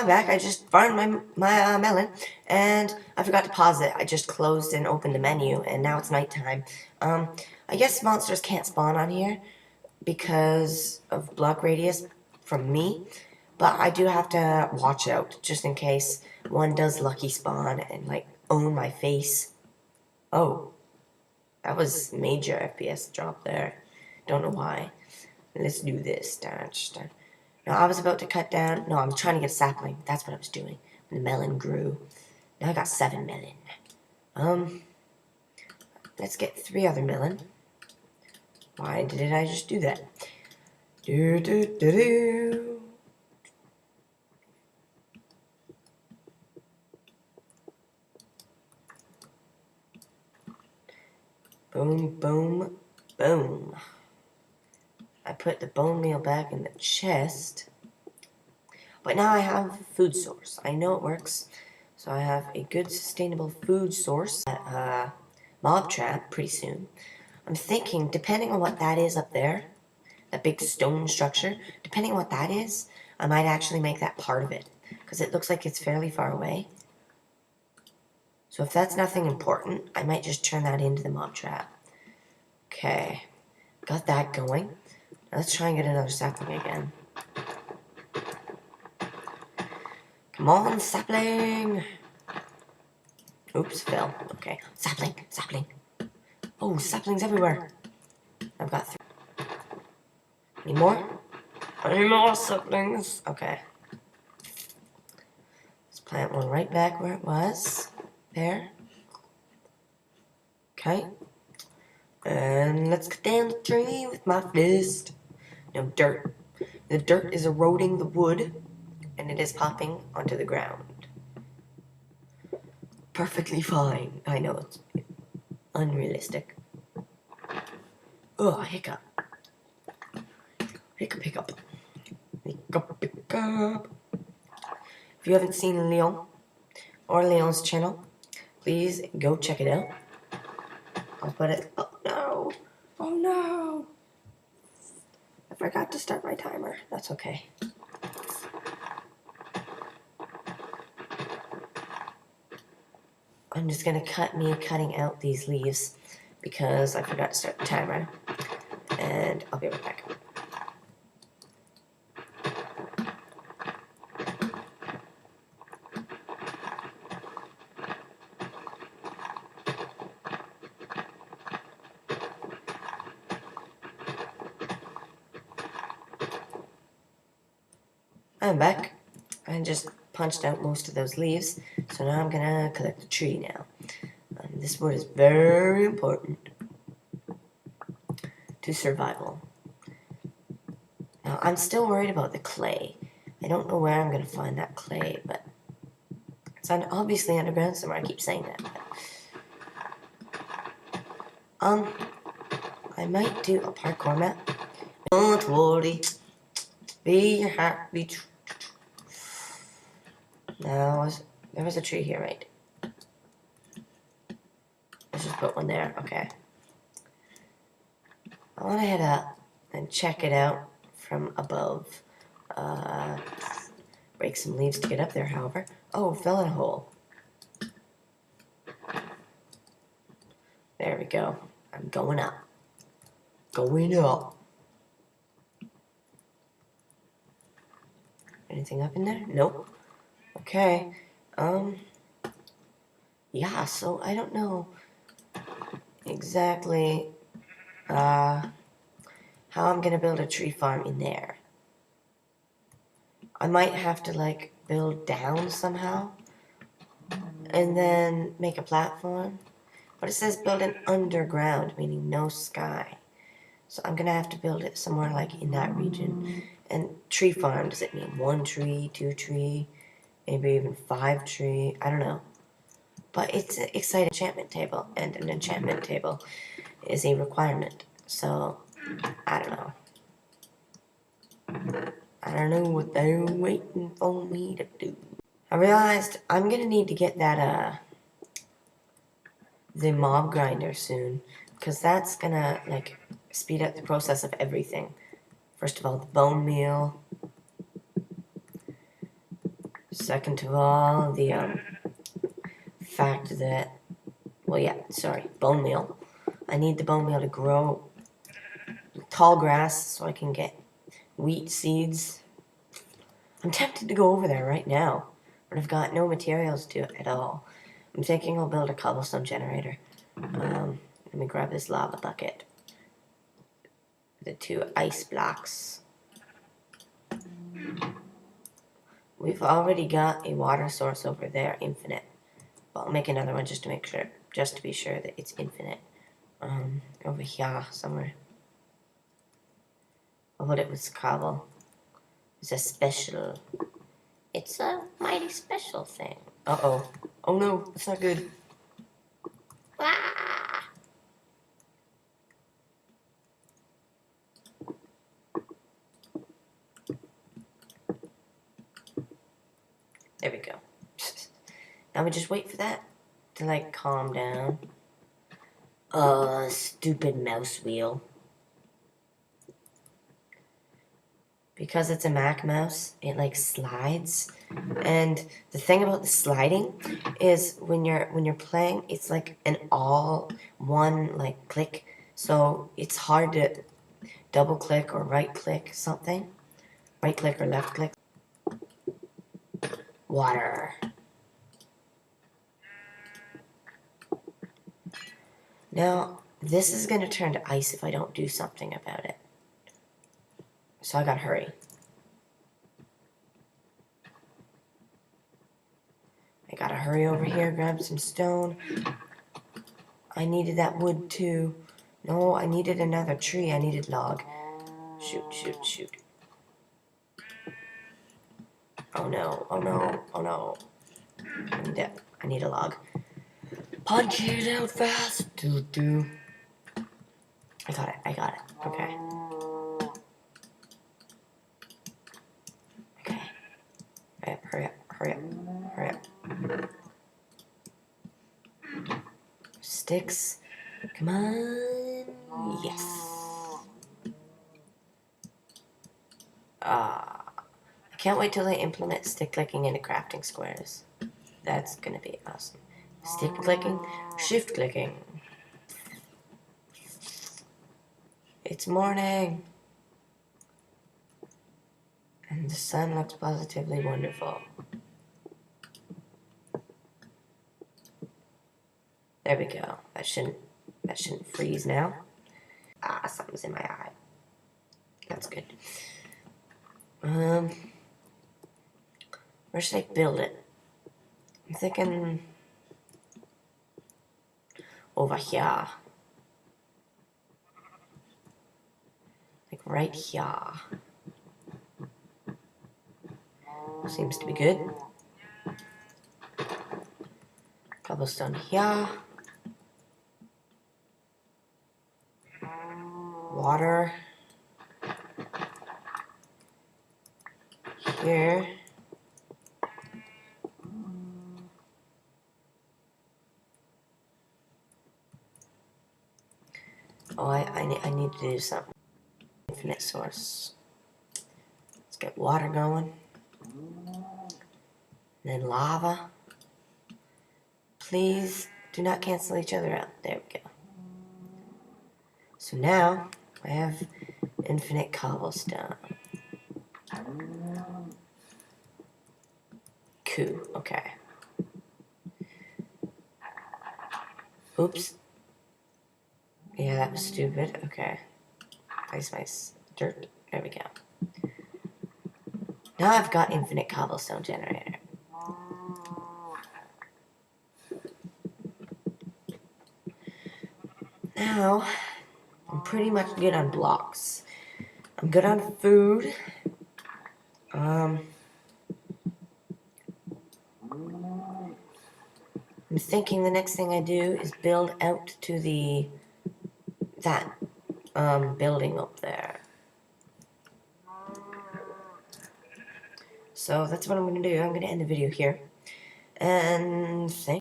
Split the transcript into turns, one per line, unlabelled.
I'm back. I just farmed my melon, and I forgot to pause it. I just closed and opened the menu, and now it's nighttime. I guess monsters can't spawn on here because of block radius from me, but I do have to watch out just in case one does lucky spawn and like own my face. Oh, that was major FPS drop there. Don't know why. Let's do this. No, I was about to cut down. No, I'm trying to get a sapling. That's what I was doing. When the melon grew. Now I got 7 melon. Let's get 3 other melon. Why did I just do that? Do. Boom, boom, boom. I put the bone meal back in the chest. But now I have a food source. I know it works. So I have a good sustainable food source at mob trap pretty soon. I'm thinking, depending on what that is up there, that big stone structure, depending on what that is, I might actually make that part of it. Because it looks like it's fairly far away. So if that's nothing important, I might just turn that into the mob trap. Okay. Got that going. Now let's try and get another sapling again. Come on, sapling! Oops, fell. Okay. Sapling, sapling. Oh, saplings everywhere. I've got 3. Any more? Any more saplings? Okay. Let's plant one right back where it was. There. Okay. And let's cut down the tree with my fist. No, dirt. The dirt is eroding the wood, and it is popping onto the ground. Perfectly fine. I know it's unrealistic. Oh, hiccup. Hiccup, hiccup. Hiccup, hiccup. If you haven't seen Leon or Leon's channel, please go check it out. I'll put it. Oh no! Oh no! I forgot to start my timer. That's okay. I'm just gonna cutting out these leaves because I forgot to start the timer. And I'll be right back. I'm back. I just punched out most of those leaves, so now I'm gonna collect the tree now. This wood is very important to survival. Now, I'm still worried about the clay. I don't know where I'm gonna find that clay, but it's obviously underground somewhere. I keep saying that. But, I might do a parkour map. Don't worry, be happy. Now, there was a tree here, right? Let's just put one there. Okay. I want to head up and check it out from above. Break some leaves to get up there, however. Oh, fell in a hole. There we go. I'm going up. Going up. Anything up in there? Nope. Okay. Yeah, so I don't know exactly how I'm gonna build a tree farm in there. I might have to like build down somehow and then make a platform. But it says build an underground, meaning no sky. So I'm gonna have to build it somewhere like in that region. And tree farm, does it mean 1 tree, 2 tree, maybe even 5 tree? I don't know. But it's an exciting enchantment table, and an enchantment table is a requirement. So, I don't know. I don't know what they're waiting for me to do. I realized I'm gonna need to get that, the mob grinder soon, because that's gonna, like, speed up the process of everything. First of all, the bone meal. Second of all, the fact that, well, yeah, sorry, bone meal. I need the bone meal to grow tall grass so I can get wheat seeds. I'm tempted to go over there right now, but I've got no materials to it at all. I'm thinking I'll build a cobblestone generator. Let me grab this lava bucket. The 2 ice blocks. We've already got a water source over there, infinite. But I'll make another one just to make sure, just to be sure that it's infinite. Over here somewhere. I'll put it with cobble. It's a special. It's a mighty special thing. Uh-oh. Oh no, it's not good. Ah! There we go. Now we just wait for that to like calm down. Stupid mouse wheel. Because it's a Mac mouse, it like slides. And the thing about the sliding is when you're playing, it's like an all one like click. So it's hard to double click or right click something. Right click or left click. Water. Now, this is going to turn to ice if I don't do something about it. So I gotta hurry. I gotta hurry over here, grab some stone. I needed that wood too. No, I needed another tree. I needed log. Shoot, shoot, shoot. Oh no, oh no, oh no. I need a log. Punch it out fast. Do. I got it. Okay. Okay. Hurry up. Sticks. Come on. Yes. I can't wait till they implement stick clicking into crafting squares. That's gonna be awesome. Stick clicking, shift clicking. It's morning. And the sun looks positively wonderful. There we go. That shouldn't freeze now. Something's in my eye. That's good. Where should I build it? I'm thinking over here. Like right here. Seems to be good. Cobblestone here. Water. Here. Oh, I need to do something. Infinite source. Let's get water going. Then lava. Please do not cancel each other out. There we go. So now I have infinite cobblestone. Cool. Okay. Oops. Yeah, that was stupid. Okay. Nice dirt. There we go. Now I've got infinite cobblestone generator. Now, I'm pretty much good on blocks. I'm good on food. I'm thinking the next thing I do is build out to that building up there. So that's what I'm going to do. I'm going to end the video here. And thank